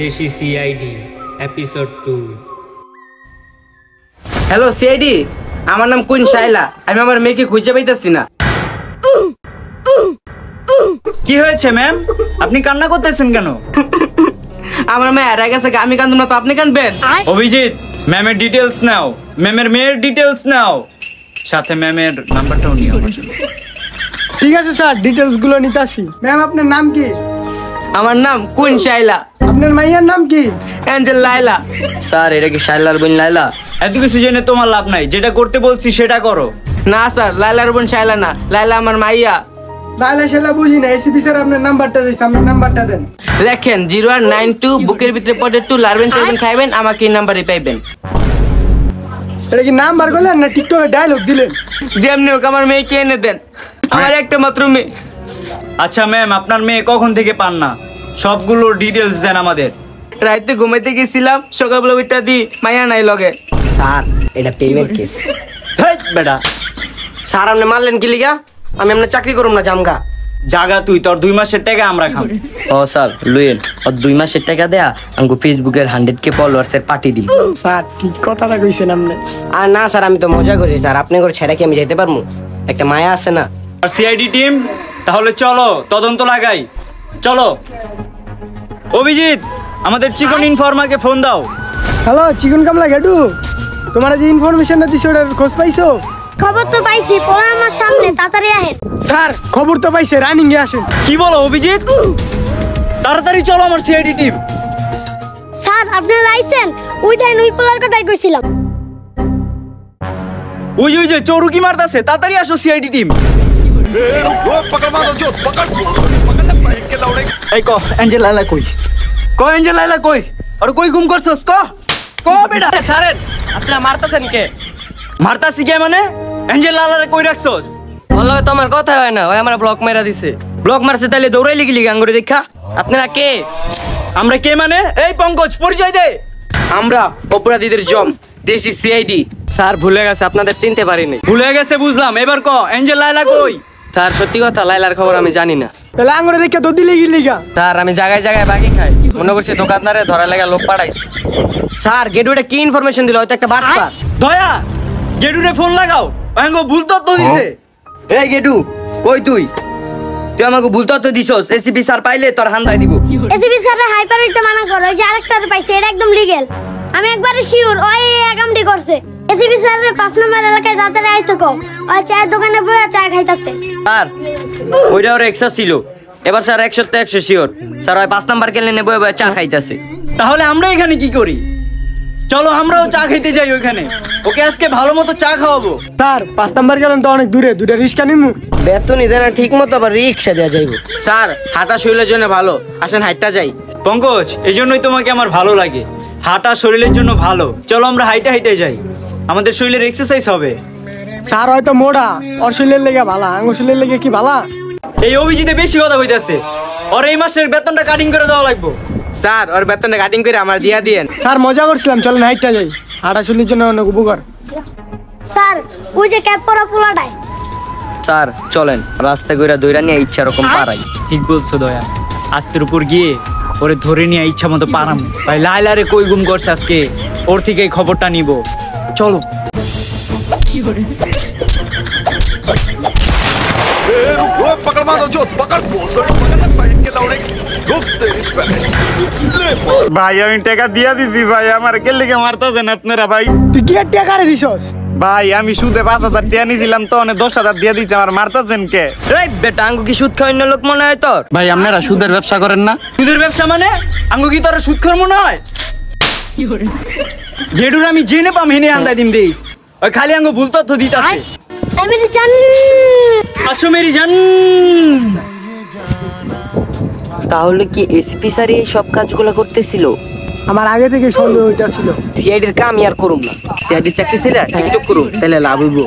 দেশি CID episode 2। Hello CID, আমার নাম কুইন শাইলা। আমি আমার মেয়েকে খুঁজে পাইতেছি না। কি হয়েছে ম্যাম? আপনি কান্না করতেছেন কেন? আমার মেয়ে হারিয়ে গেছে, আমি কান্দুম না তো আপনি কাঁদবেন? অভিজিৎ, ম্যামের ডিটেলস নাও, ম্যামের মেয়ের ডিটেলস নাও, সাথে ম্যামের নাম্বারটাও নিও। ঠিক আছে স্যার, ডিটেলস গুলো নিতাছি। ম্যাম আপনার নাম কি? আমার নাম কুইন শাইলা। আপনার মাইয়ার নাম কি? অ্যাঞ্জেল লাইলা। স্যার এটা কি শাইলার বোন লাইলা? এত কিছু জেনে তোমার লাভ নাই, যেটা করতে বলছি সেটা করো। না স্যার, লাইলার বোন শাইলা না, লাইলা আমার মাইয়া। লাইলা শাইলা বুঝি না। এসিপি স্যার আপনার নাম্বারটা দিয়েছে, আপনার নাম্বারটা দেন। লেখেন 0192 বুকের ভিতরে পটেটো লারবেন চাইবেন খাইবেন, আমাকে এই নাম্বারে পাইবেন। এটা কি নাম্বার করলেন না টিকটকে ডায়লগ দিলেন? যেমনি হোক আমার মেয়েকে এনে দেন, আমার একটা মাত্র মেয়ে। আচ্ছা ম্যাম, আপনার মেয়ে কখন থেকে পান না? সবগুলোর ডিটেলস দেন আমাদের। রাতে ঘুমাইতে গেছিলাম, সকালবেলা ওইটা দি মাইয়া নাই লগে। স্যার এটা পেমেন্ট কেস। হেই বেটা, স্যার আপনি মারলেন কি লিগা? আমি আপনার চাকরি করুম না জামগা। জাগা তুই, তোর 2 মাসের টাকা আমরা খাম। ও স্যার লুয়েন, ও 2 মাসের টাকা দেয়া আমাকে ফেসবুকের 100K ফলোয়ার্সের পার্টি দিল। স্যার ঠিক কথাটা কইছেন আপনি। আর না স্যার, আমি তো মজা করছি স্যার। আপনি করে ছেড়ে কি আমি যেতে পারবো? একটা মায়া আছে না। আর সিআইডি টিম, তাহলে চলো তদন্ত লাগাই, চলো। অভিজিৎ, আমাদের চিকন ইনফরমারকে ফোন দাও। হ্যালো চিকন কামলা গেডু, তোমার যে ইনফরমেশনটা দিছো ওটার খোঁজ পাইছো? খবর তো পাইছি, পরে আমার সামনে তাড়াতাড়ি আহেন। স্যার খবর তো পাইছে, রানিং এ আসেন। কি বলো অভিজিৎ? তাড়াতাড়ি চলো আমার সিআইডি টিম। স্যার আপনার লাইসেন্স ওই দেন, ওই পোলার কথাই কইছিলাম। ওই যে চৌরুকি মারতাছে, তাড়াতাড়ি আসো সিআইডি টিম। এই ক অ্যাঞ্জেল লাইলা কই? ক অ্যাঞ্জেল লাইলা কই? আর কই গুম করছস? ক বেটা। ছাড়েন, আপনারা মারতাছেন কে? মারতাছি কে মানে? অ্যাঞ্জেল লাইলারে কই রাখছস? বললো তো আমার কথা হয় না, ওই আমার ব্লক মেরা দিছে। ব্লক মারছে তাইলে দৌড়াই লিগলি গাঙ্গুরে দেখা। আপনারা কে? আমরা কে মানে? এই পঙ্কজ, পরিচয় দে। আমরা অপরাধীদের জম, দেশি সিআইডি। স্যার ভুলে গেছে, আপনাদের চিনতে পারিনি। ভুলে গেছে বুঝলাম, এবার ক অ্যাঞ্জেল লাইলা কই? স্যার সত্যি কথা, লাইলার খবর আমি জানি না। তাহলে আঙ্গুরে দেখে তো দিলে কি লিগা? স্যার আমি জায়গায় জায়গায় বাকি খাই, মনে করছি দোকানদারে ধরা লাগা লোক পাঠাইছে। স্যার গেটুটা কি ইনফরমেশন দিল? হয়তো একটা বাটপার। দয়া, গেডুরে ফোন লাগাও, আঙ্গো ভুল তথ্য দিছে। এই গেটু কই তুই আমাকে ভুল তথ্য দিছস। এসিপি স্যার পাইলে তোর হান্দাই দিব। এসিপি স্যারের হাইপার হইতে মানা করো, ওই যে আরেকটারে পাইছে, এটা একদম লিগ্যাল। আমি একবারে শিওর ওই একামটি করছে। এসিপি স্যারের 5 নম্বর এলাকায় তাড়াতাড়ি আইতো কো, ওই চায়ের দোকানে বসে চা খাইতাছে। স্যার ওইটা ওর এক্সা ছিল, এবার স্যার 100 শিওর স্যার ওই 5 নাম্বার কেলে নেবো, এবার চা খাইতাছে। তাহলে আমরা এখানে কি করি? চলো আমরাও চা খেতে যাই ওইখানে, ওকে আজকে ভালো মতো চা খাওয়াবো। স্যার 5 নাম্বার গেলেন তো অনেক দূরে, দুইটা রিস্কা নিমু। বেতনই দেয় না ঠিক মতো, আবার রিক্সা দেওয়া যাইবো। স্যার হাঁটা শরীরের জন্য ভালো, আসেন হাইটটা যাই। পঙ্কজ, এই জন্যই তোমাকে আমার ভালো লাগে, হাঁটা শরীরের জন্য ভালো। চলো আমরা হাইটে হাইটে যাই, আমাদের শরীরের এক্সারসাইজ হবে। স্যার হয়তো মোড়া, ওর শরীরের লেগে ভালা, আঙ্গুর শরীরের লেগে কি ভালা? এই অভিজিতে বেশি কথা কইতাছে, ওর এই মাসের বেতনটা কাটিং করে দেওয়া লাগবে। স্যার ওর বেতনটা কাটিং করে আমার দিয়া দিয়েন। স্যার মজা করছিলাম, চলেন হাইটটা যাই, হাঁটা শরীরের জন্য অনেক উপকার। স্যার ওই যে ক্যাপ পরা পোলাটাই। স্যার চলেন রাস্তা কইরা দইরা নিয়ে ইচ্ছা রকম পারাই। ঠিক বলছো দয়া, আস্তের উপর গিয়ে ওরে ধরে নিয়ে ইচ্ছা মতো পারাম। ভাই লাইলারে কই গুম করছে আজকে, ওর থেকে এই খবরটা নিব, চলো। ভাই আমি টাকা দিয়া দিছি ভাই, আমার কে লেগে মারতেছেন আপনারা ভাই? তুই কি আর টাকা রে দিছস? ভাই আমি সুদে 5,000 টাকা নিয়েছিলাম তো, 10,000 দিয়া দিছে, আমার মারতেছেন কে? এই বেটা আঙ্গু কি সুদ খাওয়ান্য লোক মনে হয় তোর? ভাই আপনারা সুদের ব্যবসা করেন না? সুদের ব্যবসা মানে? আঙ্গু কি তোর সুদ খাওয়ার মনে হয়? গেডুর আমি জেনে পাম হেনে আন্দাই দিম দেইস, ওই খালি আঙ্গু ভুল তথ্য দিতাছে। আমি তো জান আসো মেরি জান। তাহলে কি এসপি স্যার এই সব কাজগুলো করতেছিল? আমার আগে থেকে সন্দেহ হইতাছিল। সিআইডির কাম আর করুম না, সিআইডির চাকরি ছিল টিকটক করুম, তাহলে লাভ হইব।